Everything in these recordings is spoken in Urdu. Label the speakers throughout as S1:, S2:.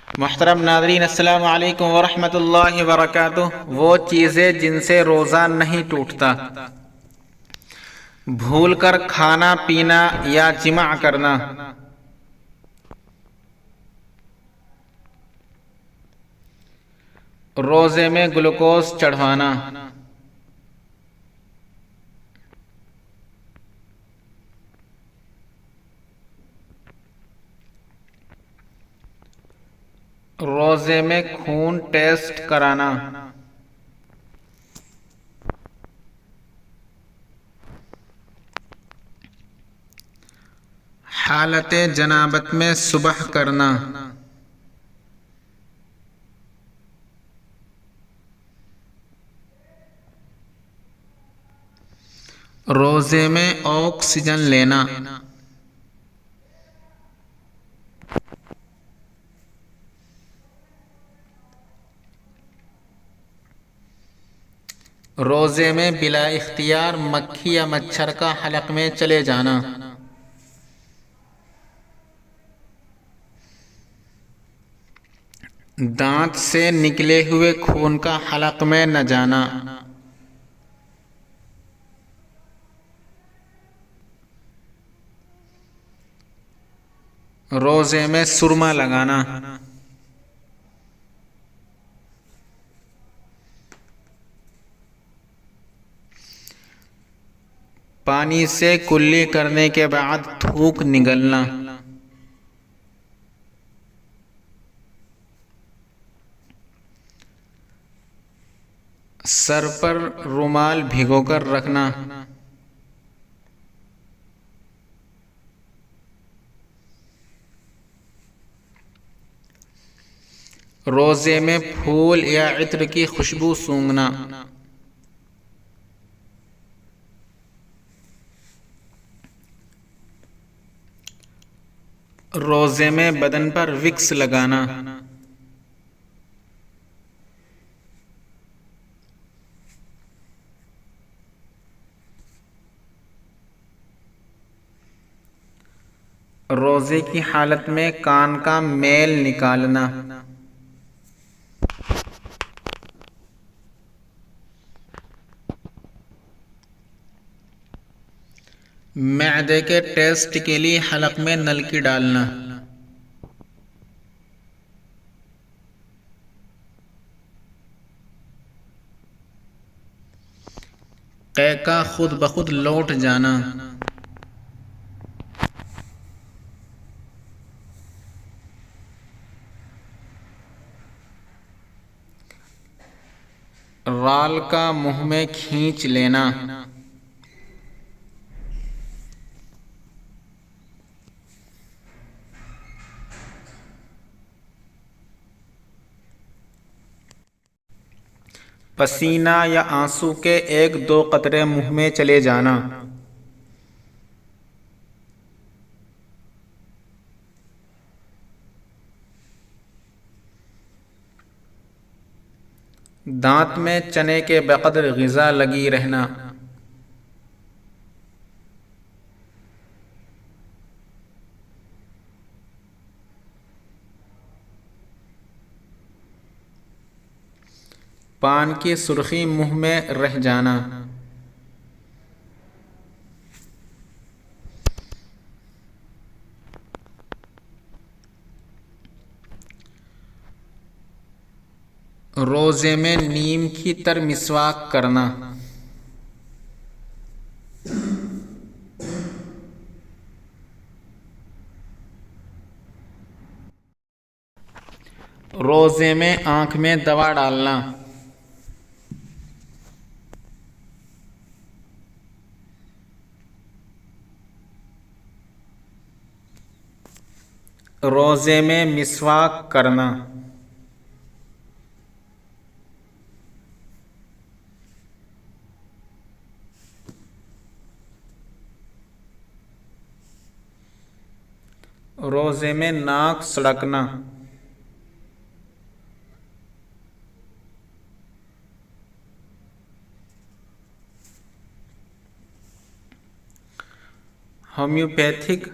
S1: محترم ناظرین، السلام علیکم ورحمۃ اللہ وبرکاتہ۔ وہ چیزیں جن سے روزہ نہیں ٹوٹتا: بھول کر کھانا پینا یا جماع کرنا، روزے میں گلوکوز چڑھوانا، روزے میں خون ٹیسٹ کرانا، حالت جنابت میں سبح کرنا، روزے میں آکسیجن لینا، روزے میں بلا اختیار مکھی یا مچھر کا حلق میں چلے جانا، دانت سے نکلے ہوئے خون کا حلق میں نہ جانا، روزے میں سرما لگانا، پانی سے کلی کرنے کے بعد تھوک نگلنا، سر پر رومال بھگو کر رکھنا، روزے میں پھول یا عطر کی خوشبو سونگھنا، روزے میں بدن پر وکس لگانا، روزے کی حالت میں کان کا میل نکالنا، معدے کے ٹیسٹ کے لیے حلق میں نلکی ڈالنا، قے کا خود بخود لوٹ جانا، رال کا منہ میں کھینچ لینا، پسینہ یا آنسو کے 1-2 قطرے منہ میں چلے جانا، دانت میں چنے کے بقدر غذا لگی رہنا، پان کی سرخی منہ میں رہ جانا، روزے میں نیم کی تر مسواک کرنا، روزے میں آنکھ میں دوا ڈالنا، روزے میں مسواک کرنا، روزے میں ناک سڑکنا، ہومیوپیتھک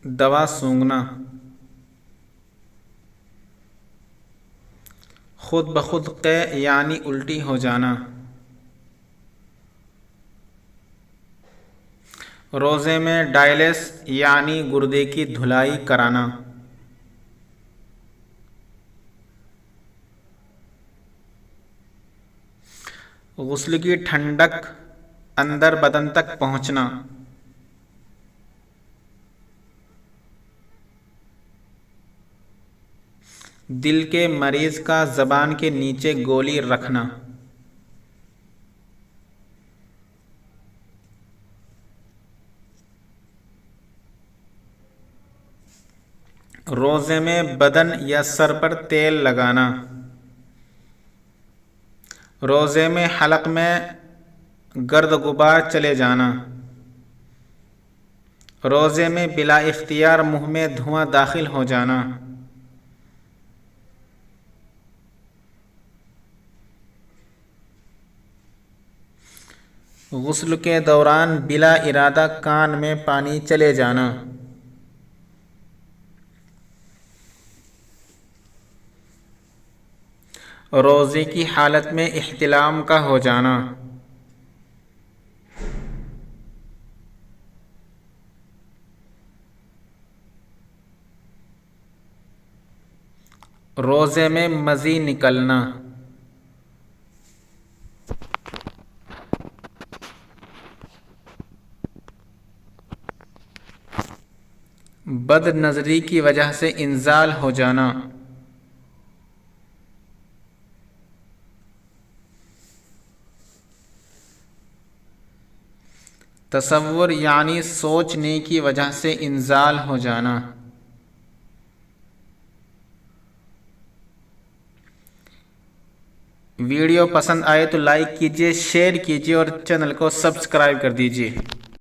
S1: دوا سونگھنا، خود بخود قے یعنی الٹی ہو جانا. روزے میں ڈائلس یعنی گردے کی دھلائی کرانا. غسل کی ٹھنڈک اندر بدن تک پہنچنا. دل کے مریض کا زبان کے نیچے گولی رکھنا. روزے میں بدن یا سر پر تیل لگانا. روزے میں حلق میں گرد غبار چلے جانا. روزے میں بلا اختیار منہ میں دھواں داخل ہو جانا. غسل کے دوران بلا ارادہ کان میں پانی چلے جانا. روزے کی حالت میں احتلام کا ہو جانا. روزے میں مزی نکلنا. بد نظری کی وجہ سے انزال ہو جانا. تصور یعنی سوچنے کی وجہ سے انزال ہو جانا. ویڈیو پسند آئے تو لائک کیجیے، شیئر کیجیے اور چینل کو سبسکرائب کر دیجیے.